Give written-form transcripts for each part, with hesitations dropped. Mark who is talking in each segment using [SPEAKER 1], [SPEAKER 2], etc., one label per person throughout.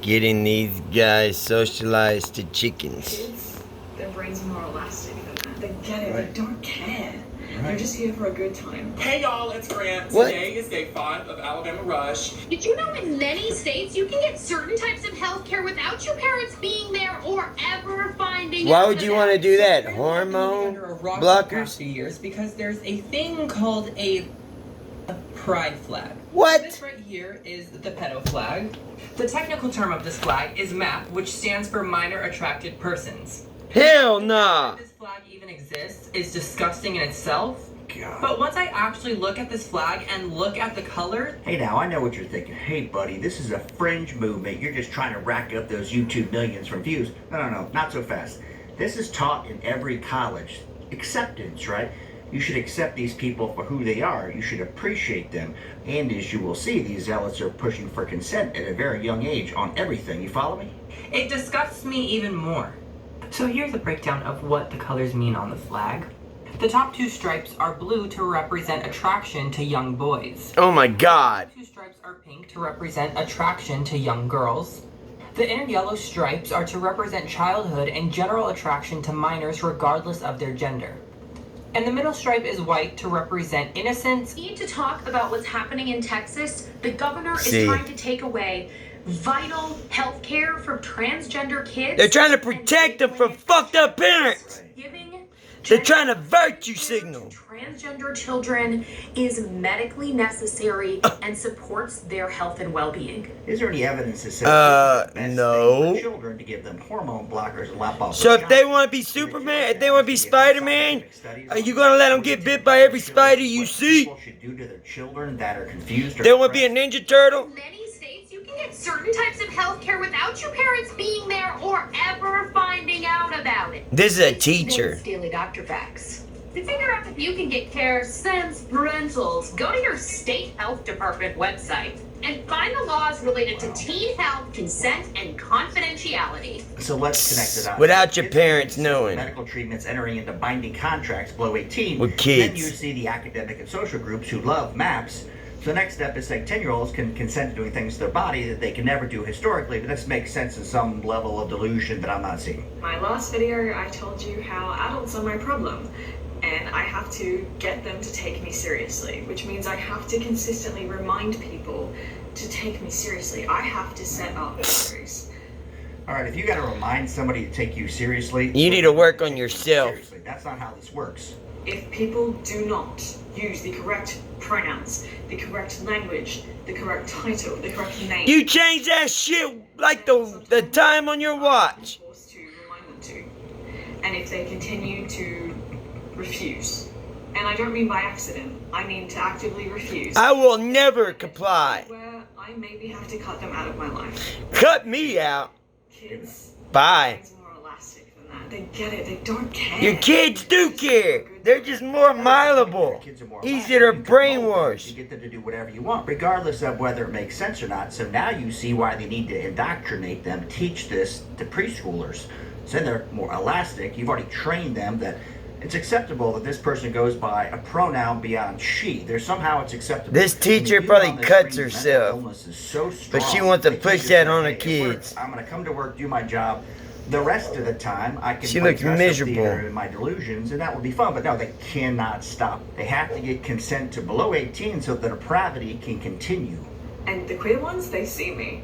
[SPEAKER 1] Getting these guys socialized to chickens.
[SPEAKER 2] Kids, their brains are more elastic than that. They get it.
[SPEAKER 3] Right.
[SPEAKER 2] They don't care.
[SPEAKER 3] Right.
[SPEAKER 2] They're just here for a good time.
[SPEAKER 4] Hey y'all, it's Grant.
[SPEAKER 1] What?
[SPEAKER 4] Today is day 5 of Alabama Rush.
[SPEAKER 5] Did you know in many states you can get certain types of health care without your parents being there or ever finding
[SPEAKER 1] Why
[SPEAKER 5] out
[SPEAKER 1] would you
[SPEAKER 5] about
[SPEAKER 1] want to
[SPEAKER 5] it?
[SPEAKER 1] do that?
[SPEAKER 6] They're
[SPEAKER 1] Hormone
[SPEAKER 6] under a rock for the past
[SPEAKER 1] blockers?
[SPEAKER 6] few years because there's a thing called a pride flag.
[SPEAKER 1] What?
[SPEAKER 6] This right here is the pedo flag. The technical term of this flag is MAP, which stands for Minor Attracted Persons.
[SPEAKER 1] Hell
[SPEAKER 6] The
[SPEAKER 1] nah.
[SPEAKER 6] fact that this flag even exists is disgusting in itself.
[SPEAKER 3] God.
[SPEAKER 6] But once I actually look at this flag and look at the color,
[SPEAKER 3] Hey now, I know what you're thinking. Hey buddy, this is a fringe movement. You're just trying to rack up those YouTube millions from views. No, not so fast. This is taught in every college. Acceptance, right? You should accept these people for who they are. You should appreciate them. And as you will see, these zealots are pushing for consent at a very young age on everything. You follow me?
[SPEAKER 6] it disgusts me even more. So here's a breakdown of what the colors mean on the flag. The top two stripes are blue to represent attraction to young boys.
[SPEAKER 1] Oh my god.
[SPEAKER 6] The two stripes are pink to represent attraction to young girls. The inner yellow stripes are to represent childhood and general attraction to minors regardless of their gender. And the middle stripe is white to represent innocence.
[SPEAKER 5] We need to talk about what's happening in Texas. The governor
[SPEAKER 1] See.
[SPEAKER 5] is trying to take away vital health care from transgender kids.
[SPEAKER 1] They're trying to protect them from fucked up parents.
[SPEAKER 5] Giving
[SPEAKER 1] They're trying to virtue
[SPEAKER 5] transgender
[SPEAKER 1] signal.
[SPEAKER 5] to transgender children is medically necessary and supports their health and well-being.
[SPEAKER 3] Is there any evidence that says this is the best
[SPEAKER 1] no.
[SPEAKER 3] thing for children to give them hormone blockers and lap off?
[SPEAKER 1] So if they want to be Superman, if they want to be Spider-Man, are you going to let them get bit by every spider you see?
[SPEAKER 3] People should do to their children that are confused.
[SPEAKER 1] They want to be a Ninja Turtle?
[SPEAKER 5] In many states, you can get certain types of health care without your parents being there or ever finding out about it.
[SPEAKER 1] This is a teacher.
[SPEAKER 5] Daily Doctor Facts. To figure out if you can get care since parentals, go to your state health department website and find the laws related to teen health, consent, and confidentiality.
[SPEAKER 3] So let's connect it up.
[SPEAKER 1] Without your
[SPEAKER 3] Kids
[SPEAKER 1] parents
[SPEAKER 3] with
[SPEAKER 1] knowing.
[SPEAKER 3] medical treatments entering into binding contracts below 18.
[SPEAKER 1] With kids.
[SPEAKER 3] Then you see the academic and social groups who love maps. So the next step is saying 10-year-olds can consent to doing things to their body that they can never do historically, but this makes sense in some level of delusion that I'm not seeing.
[SPEAKER 2] My last video, I told you how adults are my problem. And I have to get them to take me seriously, which means I have to consistently remind people to take me seriously. I have to set up boundaries.
[SPEAKER 3] All right, if you got to remind somebody to take you seriously,
[SPEAKER 1] You need to work on yourself.
[SPEAKER 3] Seriously, that's not how this works.
[SPEAKER 2] If people do not use the correct pronouns, the correct language, the correct title, the correct name,
[SPEAKER 1] You change that shit like the time on your watch.
[SPEAKER 2] I'm forced to remind them to. And if they continue to refuse, and I don't mean by accident, I mean to actively refuse,
[SPEAKER 1] I will never comply.
[SPEAKER 2] where I maybe have to cut them out of my life.
[SPEAKER 1] Cut me out.
[SPEAKER 2] Kids,
[SPEAKER 1] Bye.
[SPEAKER 2] minds are more elastic than that. They get it. They don't care.
[SPEAKER 1] Your kids do care. They're just more malleable.
[SPEAKER 3] Kids are more
[SPEAKER 1] Easier to
[SPEAKER 3] elastic. You can mold them.
[SPEAKER 1] brainwash.
[SPEAKER 3] You get them to do whatever you want, regardless of whether it makes sense or not. So now you see why they need to indoctrinate them, teach this to preschoolers. So then they're more elastic. You've already trained them that it's acceptable that this person goes by a pronoun beyond she. There's somehow it's acceptable.
[SPEAKER 1] This teacher
[SPEAKER 3] And the
[SPEAKER 1] probably
[SPEAKER 3] view on this
[SPEAKER 1] cuts
[SPEAKER 3] screen, mental
[SPEAKER 1] herself.
[SPEAKER 3] illness is so
[SPEAKER 1] But she
[SPEAKER 3] strong,
[SPEAKER 1] wants to
[SPEAKER 3] they
[SPEAKER 1] push
[SPEAKER 3] can't
[SPEAKER 1] that
[SPEAKER 3] just
[SPEAKER 1] on
[SPEAKER 3] say,
[SPEAKER 1] her
[SPEAKER 3] "Hey, it
[SPEAKER 1] kids."
[SPEAKER 3] works. I'm going to come to work, do my job. The rest of the time, I can
[SPEAKER 1] She
[SPEAKER 3] play
[SPEAKER 1] looks
[SPEAKER 3] dress-up
[SPEAKER 1] miserable.
[SPEAKER 3] theater in my delusions, and that would be fun. But no, they cannot stop. They have to get consent to below 18 so the depravity can continue.
[SPEAKER 2] And the queer ones, they see me.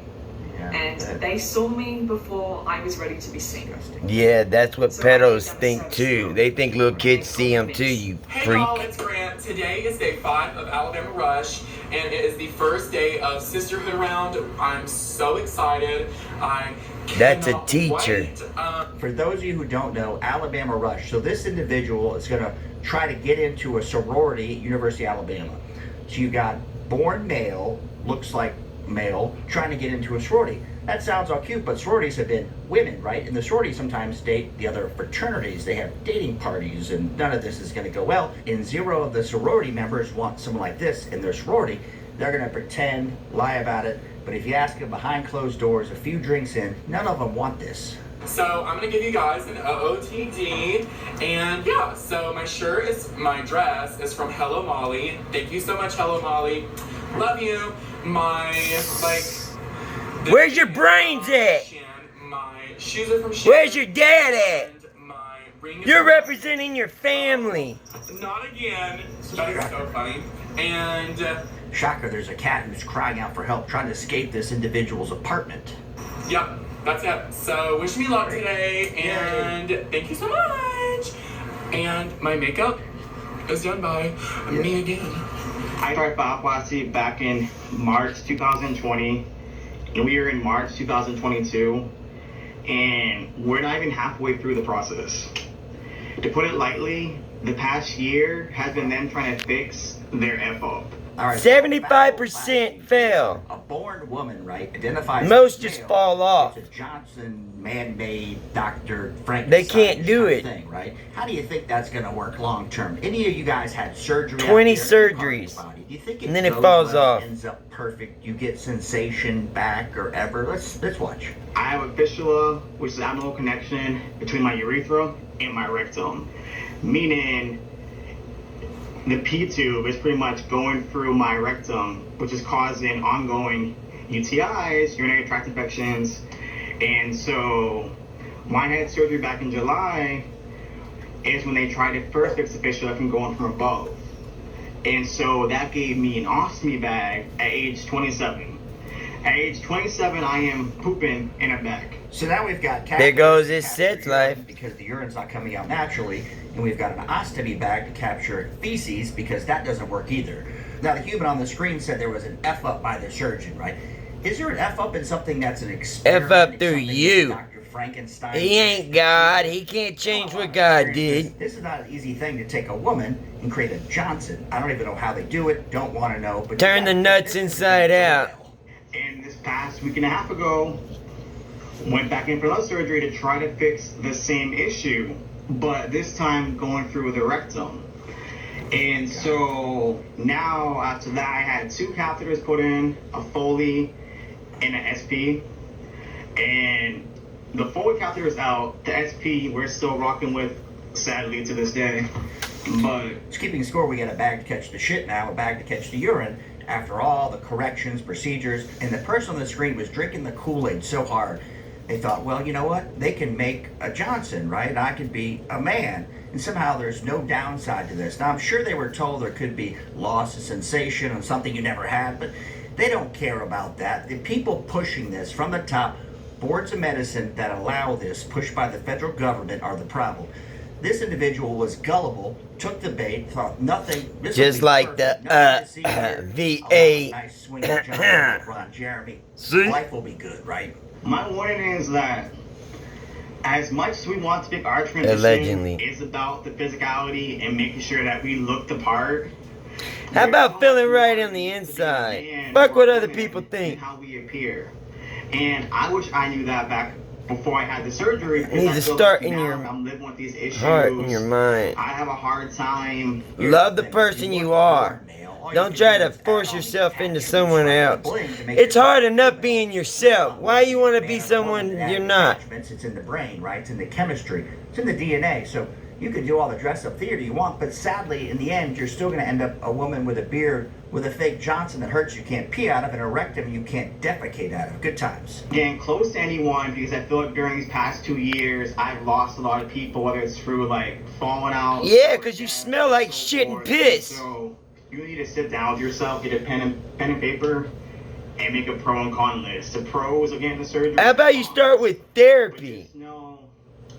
[SPEAKER 3] Yeah,
[SPEAKER 2] And
[SPEAKER 3] that-
[SPEAKER 2] they saw me before I was ready to be seen.
[SPEAKER 3] disgusting.
[SPEAKER 1] Yeah, that's what pedos think too. They think little kids see them too, you
[SPEAKER 4] Hey y'all,
[SPEAKER 1] freak.
[SPEAKER 4] it's Grant. Today is day 5 of Alabama Rush, and it is the first day of Sisterhood Round. I'm so excited. I
[SPEAKER 1] That's a
[SPEAKER 4] cannot
[SPEAKER 1] teacher.
[SPEAKER 4] wait.
[SPEAKER 3] For those of you who don't know, Alabama Rush. So this individual is going to try to get into a sorority at University of Alabama. So you got born male, looks like male, trying to get into a sorority. That sounds all cute, but sororities have been women, right? And the sororities sometimes date the other fraternities. They have dating parties, and none of this is going to go well. And 0 of the sorority members want someone like this in their sorority. They're going to pretend, lie about it. But if you ask them behind closed doors, a few drinks in, none of them want this.
[SPEAKER 4] So I'm gonna give you guys an OOTD, and yeah, so my dress is from Hello Molly. Thank you so much, Hello Molly. Love you. My
[SPEAKER 1] Where's your brains at?
[SPEAKER 4] My shoes are from Shan.
[SPEAKER 1] Where's your dad at?
[SPEAKER 4] And my ring is
[SPEAKER 1] You're
[SPEAKER 4] from-
[SPEAKER 1] representing your family.
[SPEAKER 4] Not again. That is so funny. And
[SPEAKER 3] Shocker, there's a cat who's crying out for help, trying to escape this individual's apartment.
[SPEAKER 4] yep, that's it. So wish me luck today, and thank you so much. And my makeup is done by me again.
[SPEAKER 7] I started Paparazzi back in March 2020, and we are in March 2022, and we're not even halfway through the process. To put it lightly, the past year has been them trying to fix their F-up.
[SPEAKER 3] All right,
[SPEAKER 1] 75% fail.
[SPEAKER 3] A born woman, right, identifies
[SPEAKER 1] Most
[SPEAKER 3] as
[SPEAKER 1] just
[SPEAKER 3] male.
[SPEAKER 1] fall off.
[SPEAKER 3] It's a Johnson man-made Dr. Frankenstein.
[SPEAKER 1] They can't do
[SPEAKER 3] kind of
[SPEAKER 1] it.
[SPEAKER 3] thing, right? How do you think that's going to work long term? Any of you guys had surgery?
[SPEAKER 1] 20
[SPEAKER 3] out there in
[SPEAKER 1] surgeries.
[SPEAKER 3] your body? Do you think
[SPEAKER 1] And then it
[SPEAKER 3] goes
[SPEAKER 1] falls
[SPEAKER 3] well,
[SPEAKER 1] off.
[SPEAKER 3] ends up perfect? You get sensation back or ever? Let's watch.
[SPEAKER 7] I have a fistula, which is an abdominal connection between my urethra and my rectum, meaning the P-tube is pretty much going through my rectum, which is causing ongoing UTIs, urinary tract infections. And so when I had surgery back in July is when they tried to first fix the fistula from going from above. And so that gave me an ostomy bag at age 27. At age 27, I am pooping in a bag.
[SPEAKER 3] So now we've got
[SPEAKER 1] There goes his
[SPEAKER 3] capture
[SPEAKER 1] sex
[SPEAKER 3] urine
[SPEAKER 1] life.
[SPEAKER 3] because the urine's not coming out naturally, and we've got an ostomy bag to capture feces because that doesn't work either. Now the human on the screen said there was an F up by the surgeon, right? Is there an F up in something that's an experiment?
[SPEAKER 1] F up
[SPEAKER 3] It's
[SPEAKER 1] through
[SPEAKER 3] something
[SPEAKER 1] you.
[SPEAKER 3] that Dr. Frankenstein.
[SPEAKER 1] He ain't God. He can't change what God did.
[SPEAKER 3] This is not an easy thing to take a woman and create a Johnson. I don't even know how they do it. Don't want to know. But
[SPEAKER 1] Turn the nuts inside out.
[SPEAKER 7] And this past week and a half ago, went back in for another surgery to try to fix the same issue, but this time going through the rectum. And so now after that, I had 2 catheters put in, a Foley and an SP. And the Foley catheter is out. The SP we're still rocking with, sadly, to this day. But
[SPEAKER 3] It's keeping score. We got a bag to catch the shit now, a bag to catch the urine. After all the corrections, procedures, and the person on the screen was drinking the Kool-Aid so hard, they thought, well, you know what? They can make a Johnson, right? I could be a man. And somehow there's no downside to this. Now, I'm sure they were told there could be loss of sensation and something you never had, but they don't care about that. The people pushing this from the top, boards of medicine that allow this, pushed by the federal government, are the problem. This individual was gullible, took the bait, thought nothing. This will
[SPEAKER 1] Just
[SPEAKER 3] be
[SPEAKER 1] like
[SPEAKER 3] perfect,
[SPEAKER 1] the,
[SPEAKER 3] nothing to see here.
[SPEAKER 1] VA.
[SPEAKER 3] A nice swing of John, Jeremy.
[SPEAKER 1] See?
[SPEAKER 3] Life will be good, right?
[SPEAKER 7] my warning is that as much as we want to make our transition,
[SPEAKER 1] Allegedly.
[SPEAKER 7] it's about the physicality and making sure that we look the part.
[SPEAKER 1] How about feeling right on the inside? Fuck what other people think.
[SPEAKER 7] How we appear. And I wish I knew that back before I had the surgery.
[SPEAKER 1] It needs
[SPEAKER 7] I
[SPEAKER 1] to
[SPEAKER 7] feel
[SPEAKER 1] start
[SPEAKER 7] like
[SPEAKER 1] in
[SPEAKER 7] now
[SPEAKER 1] your
[SPEAKER 7] I'm living with these issues.
[SPEAKER 1] heart, in your mind.
[SPEAKER 7] I have a hard time.
[SPEAKER 1] Love the person you are. Don't try to force yourself into someone else. It's hard enough being yourself. Why you want to be someone you're not?
[SPEAKER 3] It's in the brain, right? It's in the chemistry. It's in the DNA. So you can do all the dress-up theater you want, but sadly, in the end, you're still going to end up a woman with a beard with a fake Johnson that hurts you can't pee out of, and a rectum you can't defecate out of. Good times.
[SPEAKER 7] Getting close to anyone because I feel like during these past 2 years, I've lost a lot of people, whether it's through like falling out.
[SPEAKER 1] Yeah, 'cause you smell like shit and piss.
[SPEAKER 7] So you need to sit down with yourself, get a pen and paper, and make a pro and con list. The pros of getting the surgery.
[SPEAKER 1] How about you start with therapy?
[SPEAKER 7] Just know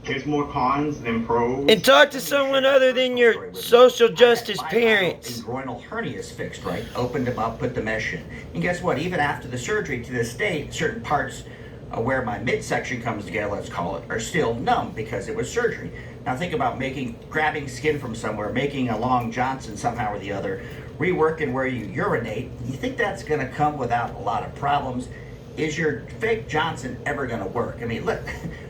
[SPEAKER 7] there's more cons than pros.
[SPEAKER 1] And talk to someone other than your social justice parents.
[SPEAKER 3] Groinal hernia is fixed, right? Opened them up, put the mesh in. And guess what? Even after the surgery, to this day, certain parts where my midsection comes together, let's call it, are still numb because it was surgery. Now think about grabbing skin from somewhere, making a long Johnson somehow or the other, reworking where you urinate. You think that's going to come without a lot of problems? Is your fake Johnson ever going to work? I mean, look.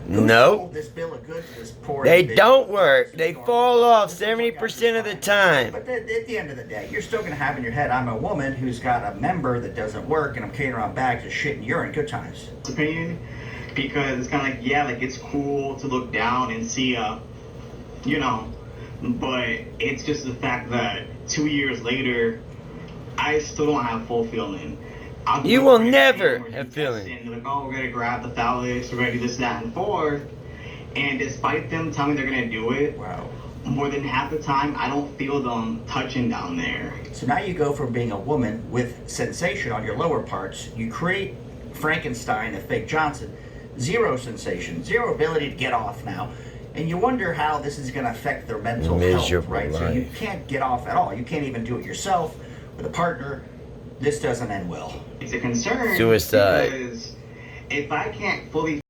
[SPEAKER 1] No.
[SPEAKER 3] This bill of goods to this poor
[SPEAKER 1] They
[SPEAKER 3] individual.
[SPEAKER 1] don't work. They fall off 70% of the time.
[SPEAKER 3] But at the end of the day, you're still going to have in your head, I'm a woman who's got a member that doesn't work, and I'm carrying around bags of shit and urine. Good times.
[SPEAKER 7] Opinion, because it's kind of like, yeah, like it's cool to look down and see but it's just the fact that 2 years later, I still don't have full feeling.
[SPEAKER 1] You will never have feelings.
[SPEAKER 7] They're like, oh, we're gonna grab the phallus, we're gonna do this, that, and fourth. And despite them telling me they're gonna do it,
[SPEAKER 3] Wow.
[SPEAKER 7] more than half the time I don't feel them touching down there.
[SPEAKER 3] So now you go from being a woman with sensation on your lower parts, you create Frankenstein, a fake Johnson, zero sensation, zero ability to get off now. And you wonder how this is going to affect their mental health, right? So you can't get off at all. You can't even do it yourself with a partner. This doesn't end well.
[SPEAKER 7] It's a concern.
[SPEAKER 1] Suicide.
[SPEAKER 7] Because if I can't fully